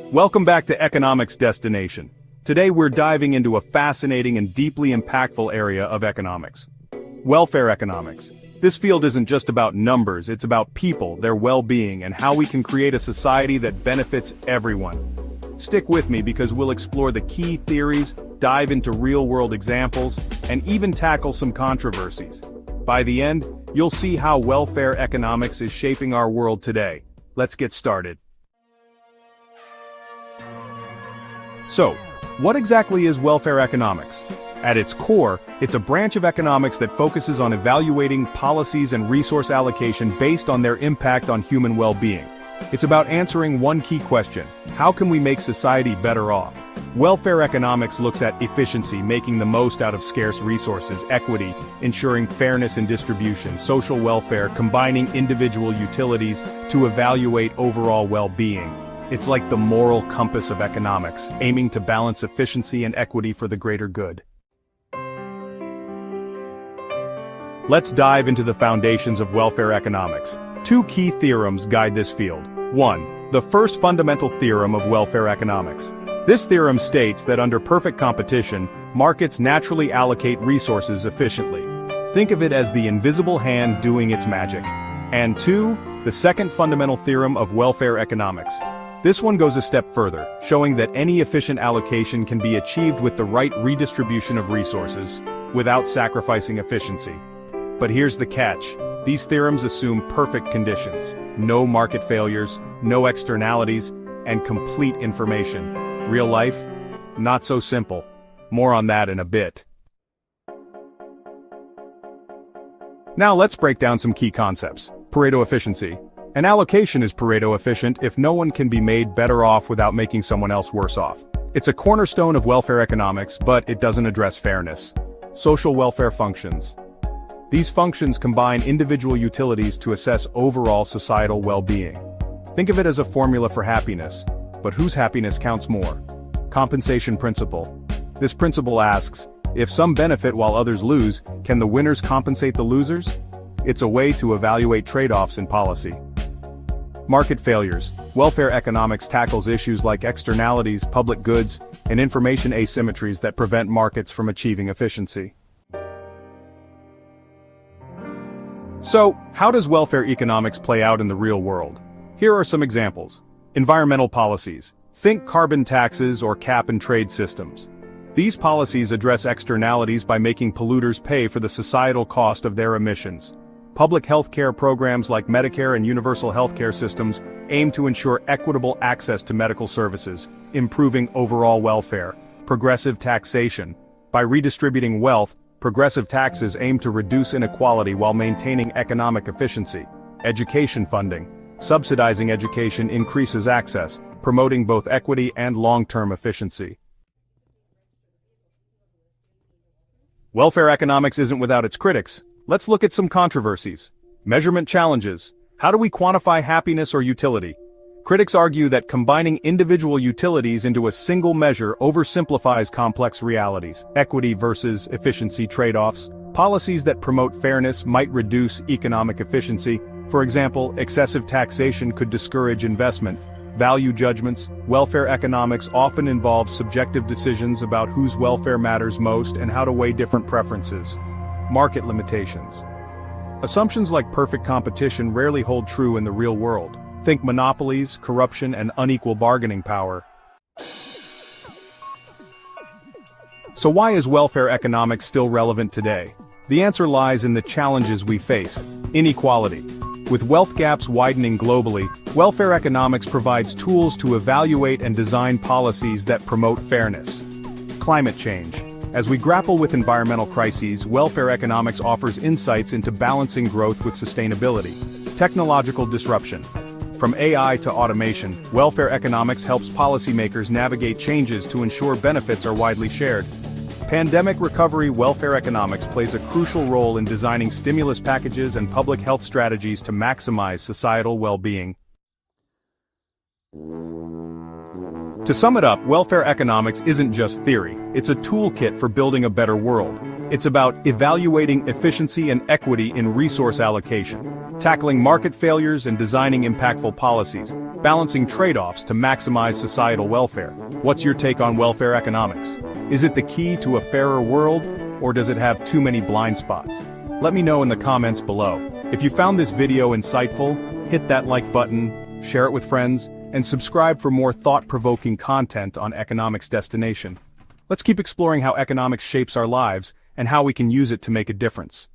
Welcome back to Economics Destination. Today we're diving into a fascinating and deeply impactful area of economics. Welfare economics. This field isn't just about numbers, it's about people, their well-being, and how we can create a society that benefits everyone. Stick with me because we'll explore the key theories, dive into real-world examples, and even tackle some controversies. By the end, you'll see how welfare economics is shaping our world today. Let's get started. So, what exactly is welfare economics? At its core, it's a branch of economics that focuses on evaluating policies and resource allocation based on their impact on human well-being. It's about answering one key question: how can we make society better off? Welfare economics looks at efficiency, making the most out of scarce resources; equity, ensuring fairness in distribution; social welfare, combining individual utilities to evaluate overall well-being. It's like the moral compass of economics, aiming to balance efficiency and equity for the greater good. Let's dive into the foundations of welfare economics. Two key theorems guide this field. 1. The first fundamental theorem of welfare economics. This theorem states that under perfect competition, markets naturally allocate resources efficiently. Think of it as the invisible hand doing its magic. And 2. The second fundamental theorem of welfare economics. This one goes a step further, showing that any efficient allocation can be achieved with the right redistribution of resources, without sacrificing efficiency. But here's the catch. These theorems assume perfect conditions: no market failures, no externalities, and complete information. Real life? Not so simple. More on that in a bit. Now let's break down some key concepts. Pareto efficiency. An allocation is Pareto efficient if no one can be made better off without making someone else worse off. It's a cornerstone of welfare economics, but it doesn't address fairness. Social welfare functions. These functions combine individual utilities to assess overall societal well-being. Think of it as a formula for happiness, but whose happiness counts more? Compensation principle. This principle asks, if some benefit while others lose, can the winners compensate the losers? It's a way to evaluate trade-offs in policy. Market failures. Welfare economics tackles issues like externalities, public goods, and information asymmetries that prevent markets from achieving efficiency. So, how does welfare economics play out in the real world? Here are some examples. Environmental policies. Think carbon taxes or cap-and-trade systems. These policies address externalities by making polluters pay for the societal cost of their emissions. Public health care programs like Medicare and universal healthcare systems aim to ensure equitable access to medical services, improving overall welfare. Progressive taxation. By redistributing wealth, progressive taxes aim to reduce inequality while maintaining economic efficiency. Education funding. Subsidizing education increases access, promoting both equity and long-term efficiency. Welfare economics isn't without its critics. Let's look at some controversies. Measurement challenges. How do we quantify happiness or utility? Critics argue that combining individual utilities into a single measure oversimplifies complex realities. Equity versus efficiency trade-offs. Policies that promote fairness might reduce economic efficiency. For example, excessive taxation could discourage investment. Value judgments. Welfare economics often involves subjective decisions about whose welfare matters most and how to weigh different preferences. Market limitations. Assumptions like perfect competition rarely hold true in the real world. Think monopolies, corruption, and unequal bargaining power. So why is welfare economics still relevant today? The answer lies in the challenges we face. Inequality. With wealth gaps widening globally, welfare economics provides tools to evaluate and design policies that promote fairness. Climate change. As we grapple with environmental crises, welfare economics offers insights into balancing growth with sustainability. Technological disruption. From AI to automation, welfare economics helps policymakers navigate changes to ensure benefits are widely shared. Pandemic recovery. Welfare economics plays a crucial role in designing stimulus packages and public health strategies to maximize societal well-being. To sum it up, welfare economics isn't just theory, it's a toolkit for building a better world. It's about evaluating efficiency and equity in resource allocation, tackling market failures and designing impactful policies. balancing trade-offs to maximize societal welfare. What's your take on welfare economics? Is it the key to a fairer world, or does it have too many blind spots? Let me know in the comments below. If you found this video insightful, hit that like button, share it with friends, and subscribe for more thought-provoking content on Economics Destination. Let's keep exploring how economics shapes our lives and how we can use it to make a difference.